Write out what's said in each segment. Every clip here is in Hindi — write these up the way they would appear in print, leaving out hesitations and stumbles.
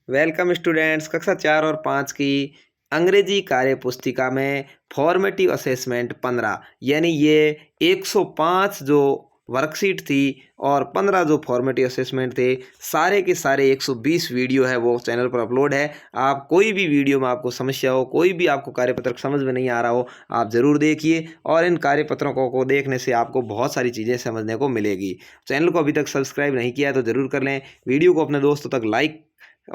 Welcome students. कक्षा 4 और 5 की अंग्रेजी कार्य पुस्तिका में फॉर्मेटिव असेसमेंट 15 यानी ये 105 जो वर्कशीट थी और 15 जो फॉर्मेटिव असेसमेंट थे, सारे के सारे 120 वीडियो है वो चैनल पर अपलोड है। आप कोई भी वीडियो में आपको समस्या हो, कोई भी आपको कार्यपत्र समझ में नहीं आ रहा हो, आप ज़रूर देखिए और इन कार्यपत्रों को देखने से आपको बहुत सारी चीज़ें समझने को मिलेगी। चैनल को अभी तक सब्सक्राइब नहीं किया है तो ज़रूर कर लें। वीडियो को अपने दोस्तों तक लाइक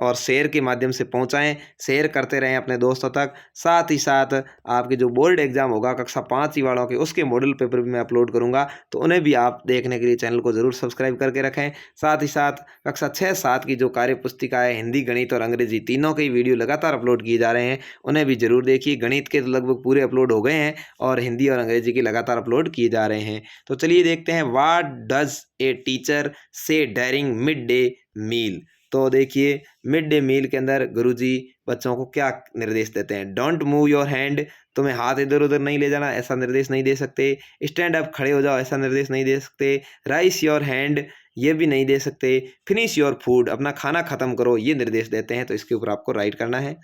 और शेयर के माध्यम से पहुंचाएं, शेयर करते रहें अपने दोस्तों तक। साथ ही साथ आपके जो बोर्ड एग्जाम होगा कक्षा 5 ही वालों के, उसके मॉडल पेपर भी मैं अपलोड करूंगा, तो उन्हें भी आप देखने के लिए चैनल को ज़रूर सब्सक्राइब करके रखें। साथ ही साथ कक्षा 6-7 की जो कार्य पुस्तिका है, हिंदी, गणित और अंग्रेजी तीनों के वीडियो लगातार अपलोड किए जा रहे हैं, उन्हें भी ज़रूर देखिए। गणित के तो लगभग पूरे अपलोड हो गए हैं और हिंदी और अंग्रेजी के लगातार अपलोड किए जा रहे हैं। तो चलिए देखते हैं, व्हाट डज ए टीचर से ड्यूरिंग मिड डे मील। तो देखिए, मिड डे मील के अंदर गुरुजी बच्चों को क्या निर्देश देते हैं। डोंट मूव योर हैंड, तुम्हें हाथ इधर उधर नहीं ले जाना, ऐसा निर्देश नहीं दे सकते। स्टैंड अप, खड़े हो जाओ, ऐसा निर्देश नहीं दे सकते। राइस योर हैंड, ये भी नहीं दे सकते। फिनिश योर फूड, अपना खाना खत्म करो, ये निर्देश देते हैं। तो इसके ऊपर आपको राइट करना है।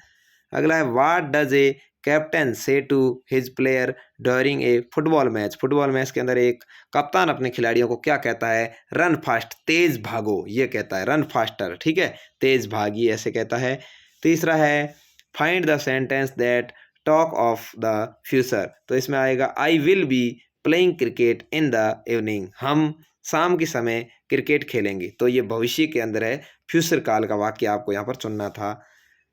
अगला है, what does a captain say to his player during a football match. Football match के अंदर एक कप्तान अपने खिलाड़ियों को क्या कहता है। रन फास्ट, तेज भागो, ये कहता है। रन फास्टर, ठीक है, तेज भागिए, ऐसे कहता है। तीसरा है, find the sentence that talk of the future. तो इसमें आएगा, I will be playing cricket in the evening. हम शाम के समय क्रिकेट खेलेंगे। तो ये भविष्य के अंदर है, फ्यूचर काल का वाक्य आपको यहाँ पर चुनना था।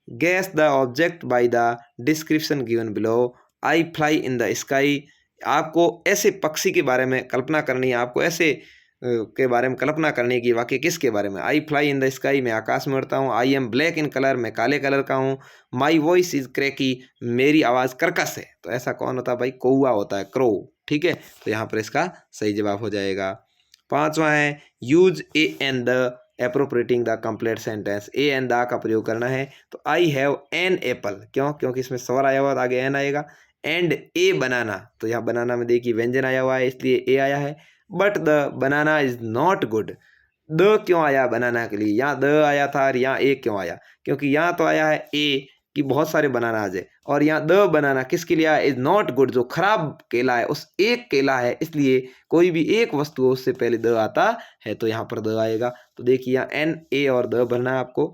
Gas the object by the description given below. I fly in the sky, आपको ऐसे पक्षी के बारे में कल्पना करनी है, आपको ऐसे के बारे में कल्पना करने की। वाक्य किसके बारे में। आई फ्लाई इन द स्काई, मैं आकाश में उड़ता हूँ। I am black in colour, मैं काले कलर का हूँ। माई वॉइस इज क्रैकी, मेरी आवाज़ कर्कश है। तो ऐसा कौन होता है भाई, कौवा होता है, क्रो, ठीक है। तो यहाँ पर इसका सही जवाब हो जाएगा। पांचवा है, use A and the appropriating the complete sentence. A and the का प्रयोग करना है। तो आई हैव एन एप्पल, क्यों, क्योंकि इसमें स्वर आया हुआ, आगे एन आएगा। एंड ए बनाना, तो यहाँ बनाना में देखिए व्यंजन आया हुआ है, इसलिए ए आया है। But the banana is not good, the क्यों आया बनाना के लिए, यहाँ द आया था और यहाँ ए क्यों आया, क्योंकि यहाँ तो आया है ए कि बहुत सारे बनाना आ जाए, और यहाँ द बनाना किसके लिए आया, इज नॉट गुड, जो खराब केला है उस एक केला है, इसलिए कोई भी एक वस्तु हो उससे पहले द आता है, तो यहाँ पर द आएगा। तो देखिए यहाँ एन, ए और द भरना है आपको।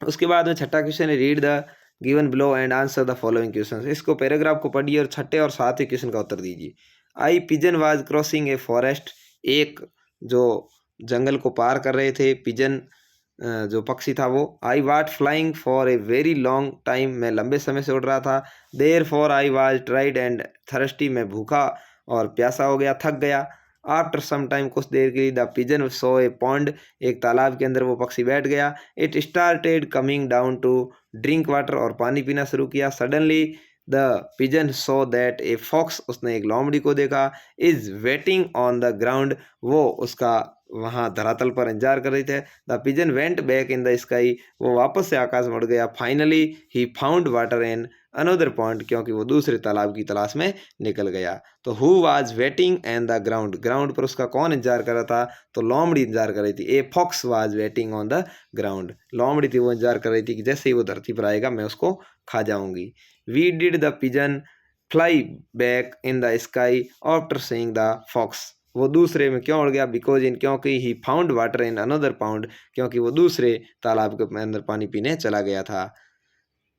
उसके बाद में छठा क्वेश्चन है, read the given below and answer the following question. इसको पैराग्राफ को पढ़िए और छठे और सातवें क्वेश्चन का उत्तर दीजिए। A pigeon was crossing a forest, एक जो जंगल को पार कर रहे थे, पिजन जो पक्षी था वो। I was flying for a very long time, मैं लंबे समय से उड़ रहा था। Therefore I was tired and thirsty, मैं भूखा और प्यासा हो गया, थक गया। आफ्टर सम टाइम, कुछ देर के लिए, the pigeon saw a pond, एक तालाब के अंदर वो पक्षी बैठ गया। It started coming down to drink water, और पानी पीना शुरू किया। Suddenly the pigeon saw that a fox, उसने एक लोमड़ी को देखा। Is waiting on the ground, वो उसका वहाँ धरातल पर इंतजार कर रहे थे। The pigeon went back in the sky, वो वापस से आकाश में उड़ गया। Finally he found water in another point, क्योंकि वो दूसरे तालाब की तलाश में निकल गया। तो who was waiting and the ground, ground पर उसका कौन इंतजार कर रहा था, तो लोमड़ी इंतजार कर रही थी। A fox was waiting on the ground, लोमड़ी थी वो इंतजार कर रही थी कि जैसे ही वो धरती पर आएगा मैं उसको खा जाऊंगी। We did the pigeon fly back in the sky after seeing the fox, वो दूसरे में क्यों उड़ गया, बिकॉज इन, क्योंकि he found water in another pond, क्योंकि वो दूसरे तालाब के अंदर पानी पीने चला गया था।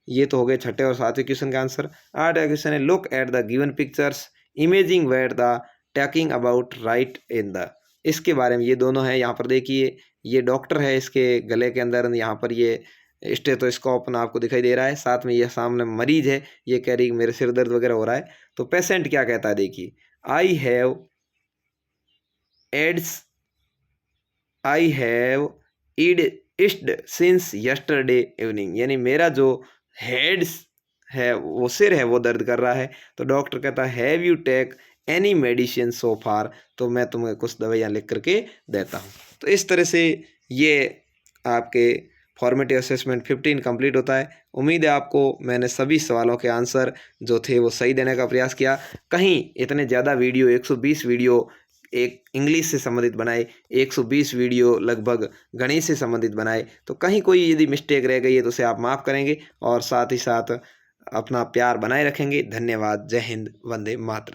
ये तो हो गए छठे और सातवें क्वेश्चन का आंसर। आठवां क्वेश्चन है, look at the given pictures imagining where the talking about right in the, इसके बारे में ये दोनों है। यहाँ पर देखिए, ये डॉक्टर है, इसके गले के अंदर यहाँ पर ये स्टेथोस्कोप ना आपको दिखाई दे रहा है, साथ में ये सामने मरीज है, ये कह रही मेरे सिर दर्द वगैरह हो रहा है। तो पेशेंट क्या कहता है, देखिए, I have aids, I have had it since yesterday evening, यानी मेरा जो हेड्स है, वो सिर है, वो दर्द कर रहा है। तो डॉक्टर कहता है, have you take any medicine so far, तो मैं तुम्हें कुछ दवाइयाँ लिख करके देता हूँ। तो इस तरह से ये आपके फॉर्मेटिव असेसमेंट 15 कंप्लीट होता है। उम्मीद है आपको मैंने सभी सवालों के आंसर जो थे वो सही देने का प्रयास किया। कहीं इतने ज़्यादा वीडियो, 120 वीडियो एक इंग्लिश से संबंधित बनाए, 120 वीडियो लगभग गणित से संबंधित बनाए। तो कहीं कोई यदि मिस्टेक रह गई है तो उसे आप माफ़ करेंगे और साथ ही साथ अपना प्यार बनाए रखेंगे। धन्यवाद। जय हिंद। वंदे मातरम।